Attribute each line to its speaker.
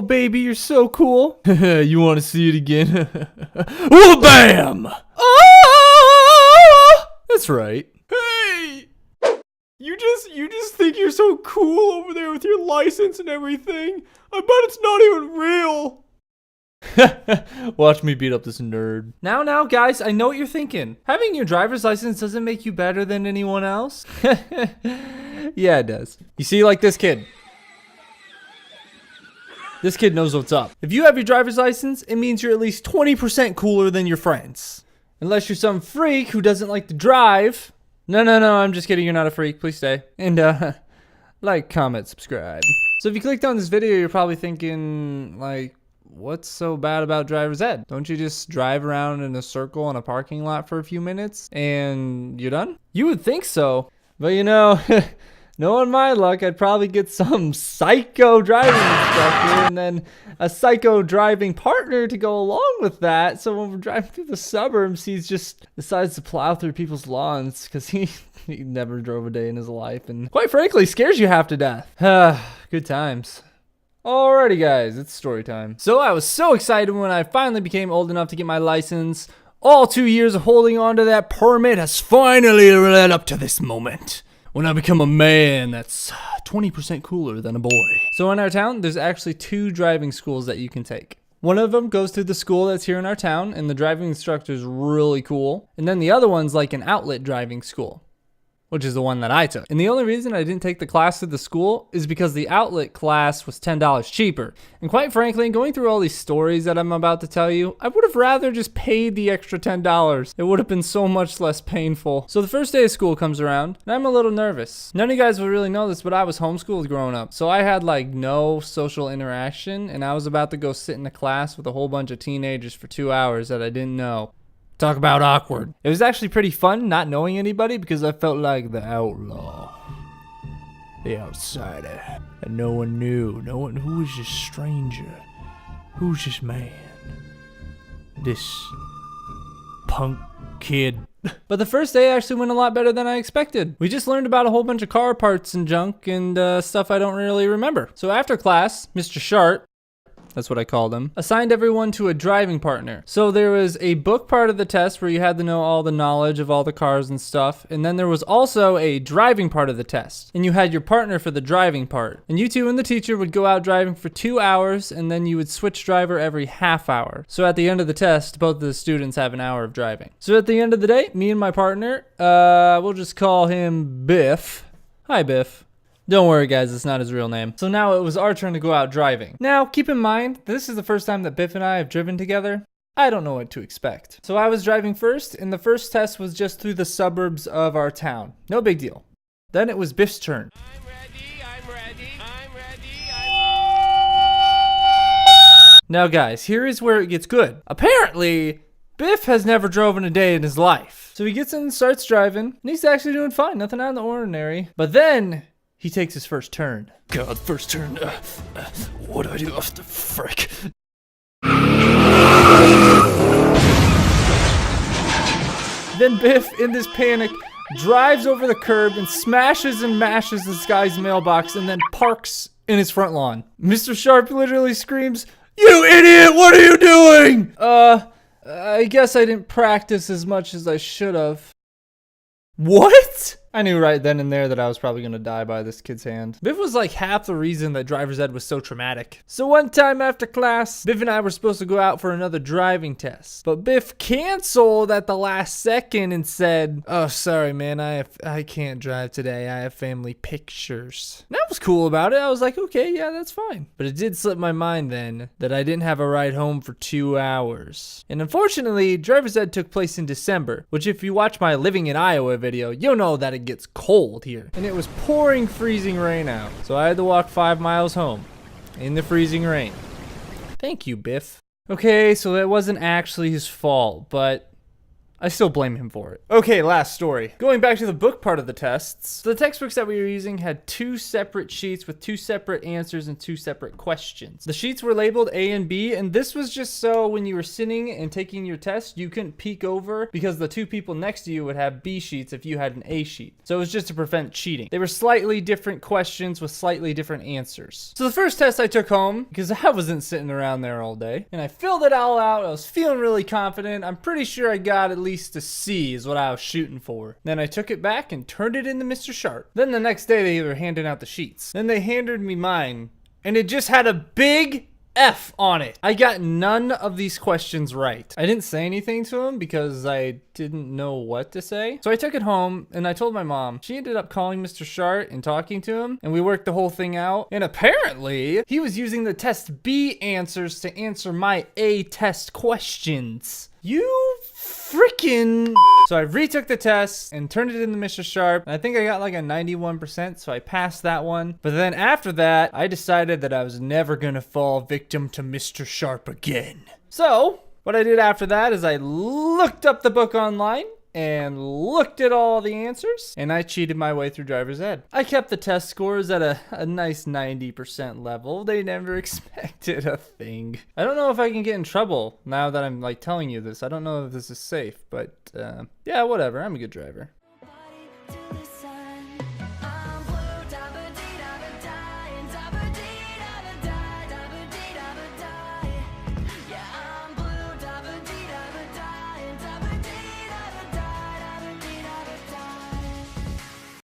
Speaker 1: baby, you're so cool. You want to see it again? Whoa, bam! Ah! That's right. Hey! You just think you're so cool over there with your license and everything. I bet it's not even real. Watch me beat up this nerd. Now, guys, I know what you're thinking. Having your driver's license doesn't make you better than anyone else. Yeah, it does. You see, like this kid. This kid knows what's up. If you have your driver's license, it means you're at least 20% cooler than your friends. Unless you're some freak who doesn't like to drive. No, I'm just kidding. You're not a freak. Please stay. And, like, comment, subscribe. So if you clicked on this video, you're probably thinking, like, what's so bad about driver's ed? Don't you just drive around in a circle in a parking lot for a few minutes and you're done? You would think so. But you know, knowing my luck, I'd probably get some psycho driving instructor and then a psycho driving partner to go along with that. So when we're driving through the suburbs, he just decides to plow through people's lawns because he never drove a day in his life and quite frankly scares you half to death. Good times. Alrighty guys, it's story time. So I was so excited when I finally became old enough to get my license. All 2 years of holding on to that permit has finally led up to this moment. When I become a man that's 20% cooler than a boy. So in our town, there's actually 2 driving schools that you can take. One of them goes to the school that's here in our town, and the driving instructor is really cool. And then the other one's like an outlet driving school, which is the one that I took. And the only reason I didn't take the class at the school is because the outlet class was $10 cheaper. And quite frankly, going through all these stories that I'm about to tell you, I would have rather just paid the extra $10. It would have been so much less painful. So the first day of school comes around, and I'm a little nervous. None of you guys will really know this, but I was homeschooled growing up. So I had like no social interaction, and I was about to go sit in a class with a whole bunch of teenagers for 2 hours that I didn't know. Talk about awkward. It was actually pretty fun not knowing anybody because I felt like the outlaw. The outsider. And no one knew. No one who was this stranger. Who's this man? This punk kid. But the first day actually went a lot better than I expected. We just learned about a whole bunch of car parts and junk and stuff I don't really remember. So after class, Mr. Sharp, that's what I called him, assigned everyone to a driving partner. So there was a book part of the test where you had to know all the knowledge of all the cars and stuff. And then there was also a driving part of the test. And you had your partner for the driving part. And you two and the teacher would go out driving for 2 hours and then you would switch driver every half hour. So at the end of the test, both of the students have an hour of driving. So at the end of the day, me and my partner, we'll just call him Biff. Hi, Biff. Don't worry guys, it's not his real name. So now it was our turn to go out driving. Now keep in mind, this is the first time that Biff and I have driven together. I don't know what to expect. So I was driving first, and the first test was just through the suburbs of our town. No big deal. Then it was Biff's turn. I'm ready. Now guys, here is where it gets good. Apparently, Biff has never driven a day in his life. So he gets in and starts driving, and he's actually doing fine, nothing out of the ordinary. But then he takes his first turn. God, first turn. What do I do? Oh, the frick. Then Biff, in this panic, drives over the curb and smashes and mashes this guy's mailbox and then parks in his front lawn. Mr. Sharp literally screams, "You idiot! What are you doing?" I guess I didn't practice as much as I should have. What? I knew right then and there that I was probably gonna die by this kid's hand. Biff was like half the reason that driver's ed was so traumatic. So one time after class, Biff and I were supposed to go out for another driving test. But Biff canceled at the last second and said, "Oh, sorry man, I can't drive today. I have family pictures." And I was cool about it. I was like, okay, yeah, that's fine. But it did slip my mind then that I didn't have a ride home for 2 hours. And unfortunately, driver's ed took place in December, which if you watch my Living in Iowa video, you'll know that it gets cold here. And it was pouring freezing rain out. So I had to walk 5 miles home in the freezing rain. Thank you, Biff. Okay, so that wasn't actually his fault, but I still blame him for it. Okay, last story. Going back to the book part of the tests, the textbooks that we were using had 2 separate sheets with 2 separate answers and 2 separate questions. The sheets were labeled A and B, and this was just so when you were sitting and taking your test, you couldn't peek over because the 2 people next to you would have B sheets if you had an A sheet. So it was just to prevent cheating. They were slightly different questions with slightly different answers. So the first test I took home, because I wasn't sitting around there all day, and I filled it all out. I was feeling really confident. I'm pretty sure I got at least a C is what I was shooting for. Then I took it back and turned it into Mr. Sharp. Then the next day they were handing out the sheets. Then they handed me mine, and it just had a big F on it. I got none of these questions right. I didn't say anything to him because I didn't know what to say. So I took it home and I told my mom. She ended up calling Mr. Shart and talking to him, and we worked the whole thing out. And apparently he was using the test B answers to answer my A test questions. You freaking... So I retook the test and turned it into Mr. Sharp. I think I got like a 91%, so I passed that one. But then after that, I decided that I was never gonna fall victim to Mr. Sharp again. So what I did after that is I looked up the book online and looked at all the answers, and I cheated my way through driver's ed. I kept the test scores at a nice 90% level. They never expected a thing. I don't know if I can get in trouble now that I'm like telling you this. I don't know if this is safe, but yeah, whatever. I'm a good driver.